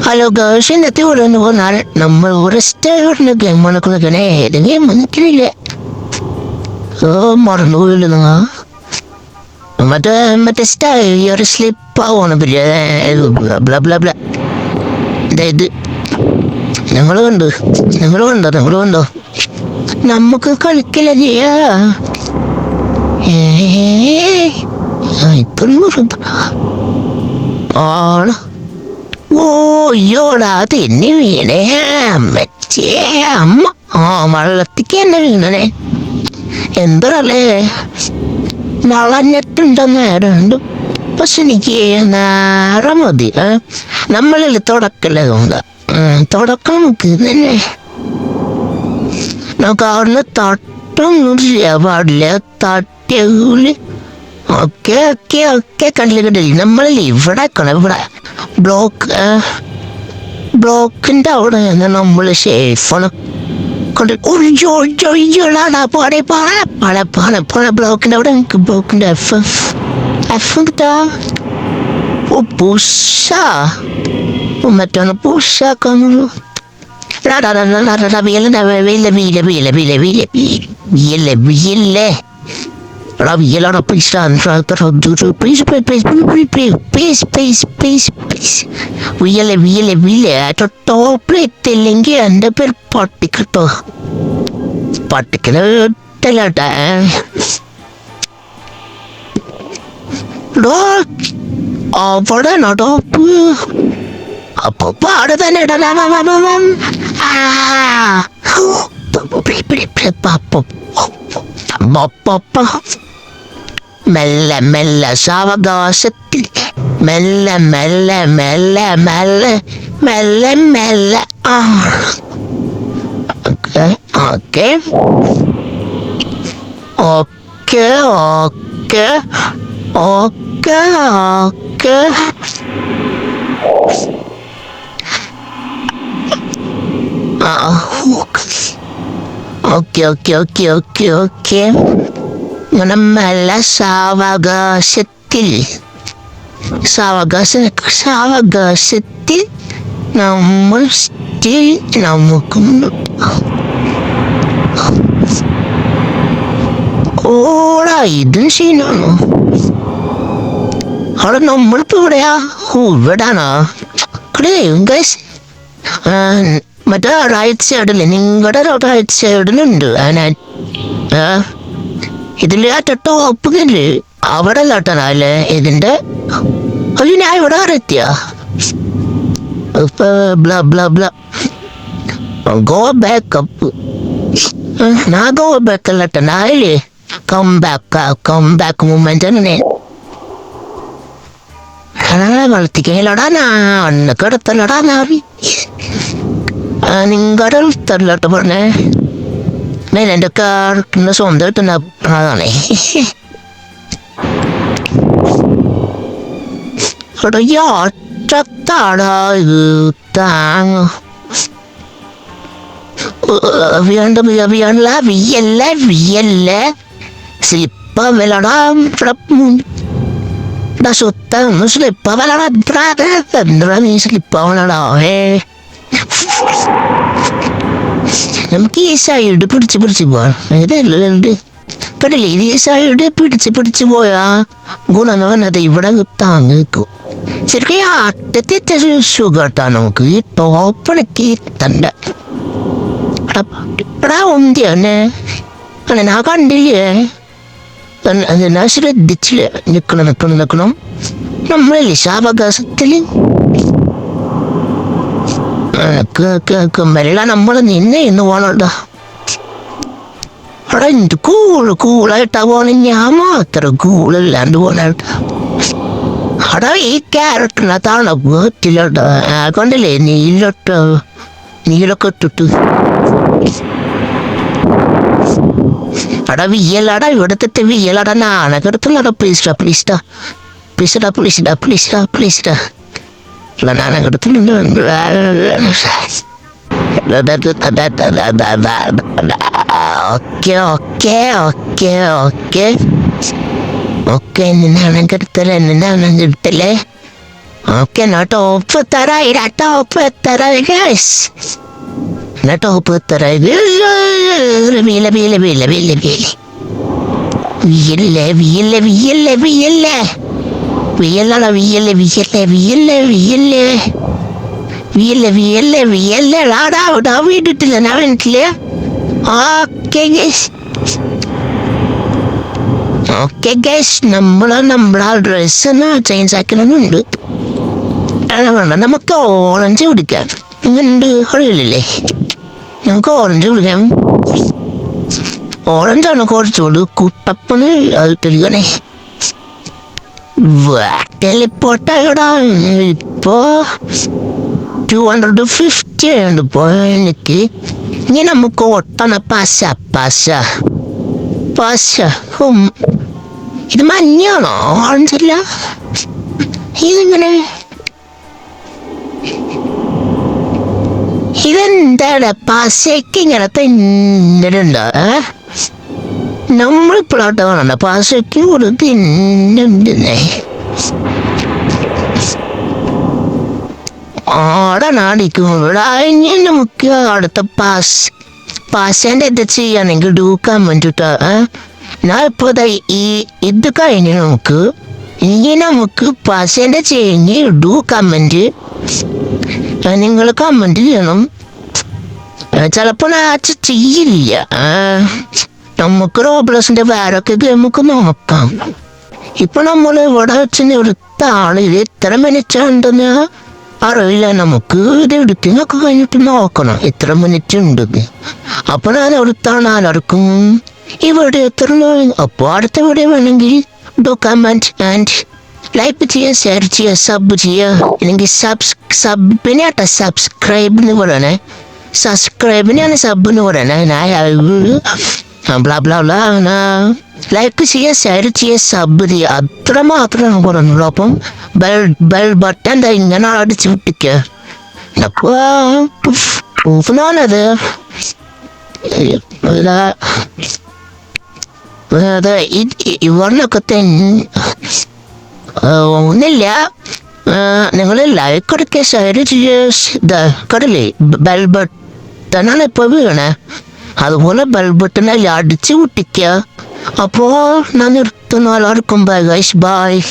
Hello girls, ഇന്നത്തെ എന്ന് പറഞ്ഞാൽ നമ്മൾ ഒരു സ്റ്റേഡിന് ഗെയിം നടക്കുന്നേ. ഏത് ഗെയിം മനസ്സിലില്ല, മറന്നുപോയില്ല നിങ്ങൾ. മറ്റേ മറ്റേ സ്റ്റൈർ സ്ലിപ്പ് ആവുകയാണ് അതായത് നിങ്ങൾ കണ്ടോ നമുക്ക് കളിക്കില്ല ചെയ്യാ. ഇപ്പം ആണ്. ഓയ്യോടാ, തെന്നി വീണേ അമ്മച്ചേ. അമ്മ വെള്ളത്തിക്ക് തന്നെ വീണേ. എന്തല്ലേ വളഞ്ഞിട്ടുണ്ടെന്നേരണ്ട്. പക്ഷെ എനിക്ക് നേരം മതി. നമ്മളിൽ തുടക്കല്ലേ തോന്നുക. തുടക്കം നമുക്ക് തന്നെ നമുക്ക് അവിടുന്ന് തട്ടൊന്നും ചെയ്യാൻ പാടില്ല. തട്ടിയൂല് ഒക്കെ കണ്ടില്ല. നമ്മളിൽ ഇവിടെ ബ്ലോക്കിന്റെ അവിടെ നമ്മൾ സേഫാണ്. ബ്ലോക്കിന്റെ അവിടെ ബ്ലോക്കിന്റെ എഫ് കിട്ടാ. മറ്റൊന്ന് പൂഷാക്കാന്നുള്ളൂ. ടോപ്പിലെത്തില്ലെങ്കിൽ എൻ്റെ പേര് പട്ടിക്കട്ടോ. പട്ടിക്കല ഇട്ടല്ലോട്ടെ. അവിടെ ടോപ്പ് അപ്പൊ അവിടെ തന്നെ മെല്ലെ മെല്ലെ സാവകാശത്തിൽ മെല്ലെ മെല്ലെ മെല്ലെ മെല്ലെ മെല്ലെ മെല്ലെ. Okay okay okay okay okay okay okay okay okay okay okay ഇങ്ങനെ മെല്ലെ സാവകാശത്തിൽ നമ്മൾ സ്റ്റിൽ നമുക്ക് ഓടാ. ഇതും സീനാണോ? അവിടെ നമ്മളിപ്പോ ഇവിടെയാ? ഇവിടാണോ? മറ്റേ റൈറ്റ് സൈഡില്, നിങ്ങളുടെ റൈറ്റ് സൈഡിലുണ്ട്. ഇതില് ആ ടോപ്പില് അവിടെ അല്ലാട്ടല്ലേ ഇതിന്റെ. അയ്യോ, ഞാൻ ഇവിടെ എത്തിയ ഗോ ബാക്ക് അപ്പ്. ഞാൻ ഗോ ബാക്ക് അല്ലട്ടല്ലേ, കം ബാക്ക് മൂവ്മെന്റ് തന്നെ. വളർത്തിക്കലടാ അന്നൊക്കെ എടുത്തല്ലടാ. നിങ്ങളുടെ എടുത്തല്ലോട്ട് പറഞ്ഞേ. എൻ്റെ കാർക്കിന് സ്വന്തമായിട്ട് അതാണേ. യാത്രത്താടാ ഇത് താങ്ങ വിയല്ല സ്ലിപ്പ വിലടാ. സുത്തൊന്ന് സ്ലിപ്പ വിലടാ. നീ സ്ലിപ്പ വിലടാ. നമുക്ക് ഈ സൈഡ് പിടിച്ച് പോവാം. ഏതല്ലുണ്ട് കടല്ലേ. ഇത് ഈ സൈഡ് പിടിച്ച് പോയാ ഗുണം വന്നത് ഇവിടെ താങ്ങ് നിൽക്കും. ശരിക്കും ഈ അറ്റത്തെ സുഖട്ടാ നമുക്ക്. ഈ ടോപ്പിടക്ക് തണ്ട എടാ ഒന്തിയാന്നെ. ഞാൻ കണ്ടില്ലേ, ഞാൻ ശ്രദ്ധിച്ചില്ല. നിക്കണം നമ്മളല്ലേ സാവകാശത്തില് മെല്ല നമ്മൾ നിന്നെ ഇന്ന് പോണോട്ടാ. അവിടെ എന്ത് കൂളായിട്ടാ പോണ. ഞാൻ മാത്രം കൂളില്ലാണ്ട് പോണാട്ടാ. അവിടെ ഈ ക്യാരറ്റിനകത്താണ് വീട്ടിലോട്ട് കൊണ്ടല്ലേ നീലൊക്കെ ഇട്ടിട്ട്. അവിടെ വിയലടാ, ഇവിടത്തെ വിയലടാ. നാണൊക്കെ എടുത്തുള്ളടാ. പ്ലീസ്ഡാ. ഓക്കെ നിന്നാണെങ്കിലേ ഓക്കെ എന്നാ ടോപ്പ് തരായി ടോപ്പ് തരായി ഗൈസ് എന്നാ ടോപ്പ് തരായി വീല വീല വീല വീല വീല വിയല്ലേ വിയല്ലേ വിയല്ലേ വിയല്ലേ വിയല്ലടാ വിയല്ലേ വിയല്ലേ വിയല്ലേ വിയല്ലേ വിയല്ലേ വിയല്ലേ വിയല്ലേ ആടാ വീട്ടിട്ടില്ല ഞാൻ വീട്ടില് ഓക്കെ ഗൈസ് ഓക്കെ ഗൈസ് നമ്മളെ ഡ്രസ്സ് ചേഞ്ച് ആക്കണമെന്നുണ്ട് വേണ്ട നമുക്ക് ഓറഞ്ച് കുടിക്കാം ഇങ്ങനുണ്ട് അറിയില്ലേ നമുക്ക് ഓറഞ്ച് കുടിക്കാം ഓറഞ്ചാണ് കുറച്ചുകൂടി കുട്ടപ്പന് ആയിട്ടിരിക്കണേ ടെലിപ്പോർട്ടായിടാ ഇപ്പോ 250 ഉണ്ട് ഇപ്പോ എനിക്ക് ഇനി നമുക്ക് ഓട്ടണ പശ ഇത് മഞ്ഞാണോ ഓറഞ്ചല്ല ഇതിങ്ങനെ ഇതെന്താണ് പശയ്ക്ക് ഇങ്ങനെ തിന്നുണ്ടോ നമ്മളിപ്പോഴാട്ട് കാണണ്ട പശയ്ക്ക് ഒരു തിന്നുണ്ടെന്നേ ആടാടിക്കും ഇവിടെ ഇനി നമുക്ക് അടുത്ത പാശേൻ്റെ ഇത് ചെയ്യാണെങ്കിൽ ഡൂക്കാൻ വേണ്ടിട്ടാ ഞാൻ ഇപ്പോ ഇത് കഴിഞ്ഞ് ഇനി നമുക്ക് പാശേൻ്റെ ചെയ്ഞ്ഞ് കമന്റ് നിങ്ങൾ കമന്റ് ചെയ്യണം ചിലപ്പോൾ ഞാൻ ചെയ്യില്ല നമുക്ക് റോബ്ലസിന്റെ വേറൊക്കെ ഗെയിമൊക്കെ നോക്കാം ഇപ്പൊ നമ്മൾ ഇവിടെ വെച്ച് നിർത്ത ആളിൽ എത്ര മിനിറ്റ് ഉണ്ടെന്ന് അറിയില്ല നമുക്ക് ഇത് എഡിറ്റിംഗ് ഒക്കെ കഴിഞ്ഞിട്ട് നോക്കണം എത്ര മിനിറ്റ് ഉണ്ടെന്ന് അപ്പൊ ഞാൻ എടുത്താണ് ആർക്കും ഇവിടെ എത്ര അപ്പോൾ അടുത്ത വീഡിയോ വേണമെങ്കിൽ കമന്റ് ആൻഡ് ലൈക്ക് ചെയ്യുക ഷെയർ ചെയ്യുക സബ് ചെയ്യുക അല്ലെങ്കിൽ സബിനെയാട്ടെ സബ്സ്ക്രൈബ് എന്ന് പറയണേ സബ്സ്ക്രൈബിനെയാണ് സബ് എന്ന് പറയണേ ലൈക്ക് ചെയ്യുക ഷെയർ ചെയ്യുക സബ് ചെയ്യുക അത്ര മാത്രമേ പറയുന്നുള്ളൂ അപ്പം ബെൽ ബട്ടൺ ഇങ്ങനെ അടിച്ച് വിട്ടിക്കുക അപ്പോഴാണത് ഇവരിലൊക്കെ ഒന്നില്ല നിങ്ങൾ ലൈക്ക് കൊടുക്കുക ഷെയർ ചെയ്യുക കടലേ ബെൽ ബട്ടണാണ് ഇപ്പോൾ വീണേ അതുപോലെ ബെൽ ബട്ടൺ അടിച്ച് പൊട്ടിക്കുക അപ്പോൾ ഞാൻ നിർത്തുന്നു എല്ലാവർക്കും ബൈ ഗൈസ് ബൈ